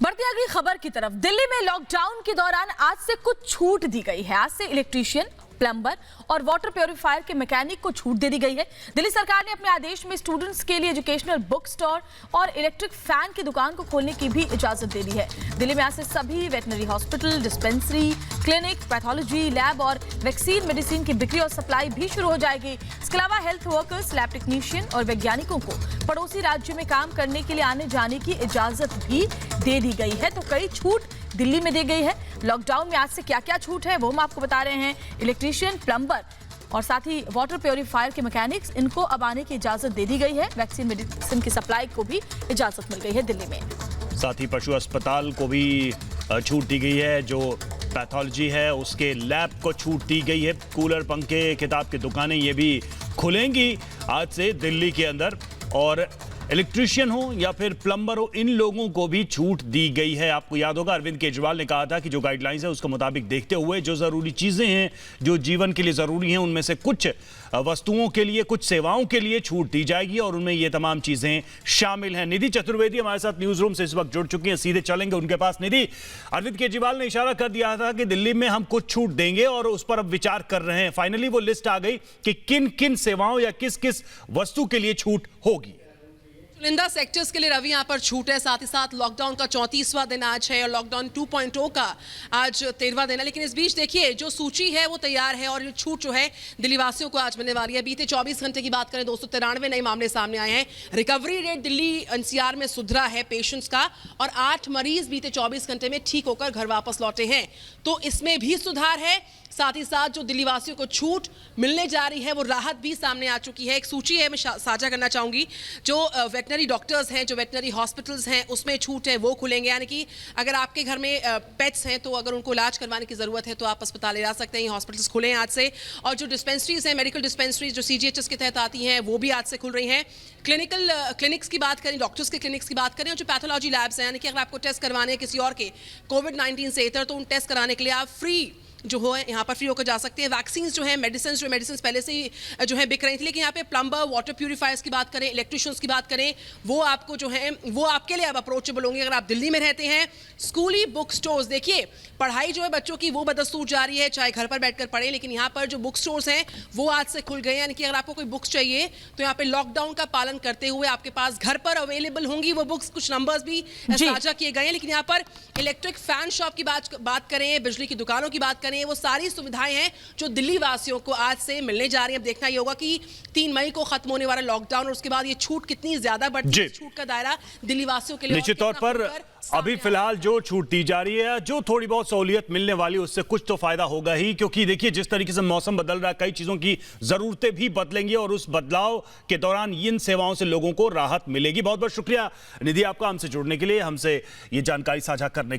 बढ़ती अगली खबर की तरफ। दिल्ली में लॉकडाउन के दौरान आज से कुछ छूट दी गई है। आज से इलेक्ट्रीशियन, प्लम्बर और वाटर प्योरीफायर के मैकेनिक को छूट दे दी गई है। दिल्ली सरकार ने अपने आदेश में स्टूडेंट्स के लिए एजुकेशनल बुक स्टोर और इलेक्ट्रिक फैन की दुकान को खोलने की भी इजाजत दे दी है। दिल्ली में आज से सभी veterinary hospital, dispensary, clinic, pathology lab और वैक्सीन मेडिसिन की बिक्री और सप्लाई भी शुरू हो जाएगी। इसके अलावा हेल्थ वर्कर्स, लैब टेक्नीशियन और वैज्ञानिकों को पड़ोसी राज्य में काम करने के लिए आने जाने की इजाजत भी दे दी गई है। तो कई छूट दिल्ली में दी गई है। लॉकडाउन में आज से क्या क्या छूट है वो हम आपको बता रहे हैं। इलेक्ट्रीशियन, प्लम्बर और साथ ही वाटर प्योरीफायर के मैकेनिक्स, इनको अब आने की इजाजत दे दी गई है। वैक्सीन मेडिसिन की सप्लाई को भी इजाजत मिल गई है दिल्ली में। साथ ही पशु अस्पताल को भी छूट दी गई है। जो पैथोलॉजी है उसके लैब को छूट दी गई है। कूलर, पंखे, किताब की दुकानें ये भी खुलेंगी आज से दिल्ली के अंदर। और इलेक्ट्रीशियन हो या फिर प्लम्बर हो, इन लोगों को भी छूट दी गई है। आपको याद होगा अरविंद केजरीवाल ने कहा था कि जो गाइडलाइंस है उसके मुताबिक देखते हुए जो जरूरी चीजें हैं, जो जीवन के लिए जरूरी हैं, उनमें से कुछ वस्तुओं के लिए, कुछ सेवाओं के लिए छूट दी जाएगी और उनमें ये तमाम चीजें शामिल हैं। निधि चतुर्वेदी हमारे साथ न्यूज रूम से इस वक्त जुड़ चुकी हैं, सीधे चलेंगे उनके पास। निधि, अरविंद केजरीवाल ने इशारा कर दिया था कि दिल्ली में हम कुछ छूट देंगे और उस पर अब विचार कर रहे हैं। फाइनली वो लिस्ट आ गई कि किन किन सेवाओं या किस किस वस्तु के लिए छूट होगी। चुनिंदा सेक्टर्स के लिए रवि यहाँ पर छूट है। साथ ही साथ लॉकडाउन का 34वां दिन आज है और लॉकडाउन 2.0 का आज 13वां दिन है। लेकिन इस बीच देखिए जो सूची है वो तैयार है और ये छूट जो है दिल्ली वासियों को आज मिलने वाली है। बीते 24 घंटे की बात करें, 293 नए मामले सामने आए हैं। रिकवरी रेट दिल्ली एनसीआर में सुधरा है पेशेंट्स का और 8 मरीज बीते 24 घंटे में ठीक होकर घर वापस लौटे हैं। तो इसमें भी सुधार है। साथ ही साथ जो दिल्ली वासियों को छूट मिलने जा रही है वो राहत भी सामने आ चुकी है। एक सूची है, मैं साझा करना चाहूंगी। जो वेटनरी डॉक्टर्स हैं, जो वेटनरी हॉस्पिटल्स हैं, उसमें छूट है, वो खुलेंगे। यानी कि अगर आपके घर में पेट्स हैं तो अगर उनको इलाज करवाने की जरूरत है तो आप अस्पताल ले जा सकते हैं। हॉस्पिटल्स खुले हैं आज से। और जो डिस्पेंसरीज हैं, मेडिकल डिस्पेंसरीज जो सीजीएचएस के तहत आती हैं, वो भी आज से खुल रही हैं। क्लिनिक्स की बात करें, डॉक्टर्स के क्लिनिक्स की बात करें, और जो पैथोलॉजी लैब्स हैं, यानी कि अगर आपको टेस्ट करवाने हैं किसी और के कोविड-19 से इतर, तो उन टेस्ट कराने के लिए आप फ्री जो हो यहाँ पर फ्री होकर जा सकते हैं। वैक्सीन जो है, मेडिसिन पहले से ही जो है बिक रही थी। लेकिन यहाँ पे प्लम्बर, वाटर प्यूरीफायर्स की बात करें, इलेक्ट्रिशियंस की बात करें, वो आपको जो है वो आपके लिए अब अप्रोचेबल होंगे अगर आप दिल्ली में रहते हैं। स्कूली बुक स्टोर्स, देखिए पढ़ाई जो है बच्चों की वो बदस्तूर जारी है, चाहे घर पर बैठकर पढ़ें। लेकिन यहाँ पर जो बुक स्टोर्स हैं वो आज से खुल गए। यानी कि अगर आपको कोई बुक्स चाहिए तो यहाँ पे लॉकडाउन का पालन करते हुए आपके पास घर पर अवेलेबल होंगी वो बुक्स। कुछ नंबर्स भी साझा किए गए हैं। लेकिन यहाँ पर इलेक्ट्रिक फैन शॉप की बात करें, बिजली की दुकानों की बात करें, वो सारी सुविधाएं हैं जो दिल्ली वासियों को आज से मिलने जा रही हैं। अब देखना ये होगा कि 3 मई को खत्म होने वाला लॉकडाउन और उसके बाद ये छूट कितनी ज्यादा बढ़ती है। छूट का दायरा दिल्ली वासियों के लिए निश्चित तौर पर अभी फिलहाल जो छूट दी जा रही है, जो थोड़ी बहुत सहूलियत मिलने वाली, उससे कुछ तो फायदा होगा ही। क्योंकि देखिए जिस तरीके से मौसम बदल रहा है, कई चीजों की जरूरतें भी बदलेंगी और उस बदलाव के दौरान इन सेवाओं से लोगों को राहत मिलेगी। बहुत बहुत शुक्रिया निधि आपका हमसे जुड़ने के लिए, हमसे ये जानकारी साझा करने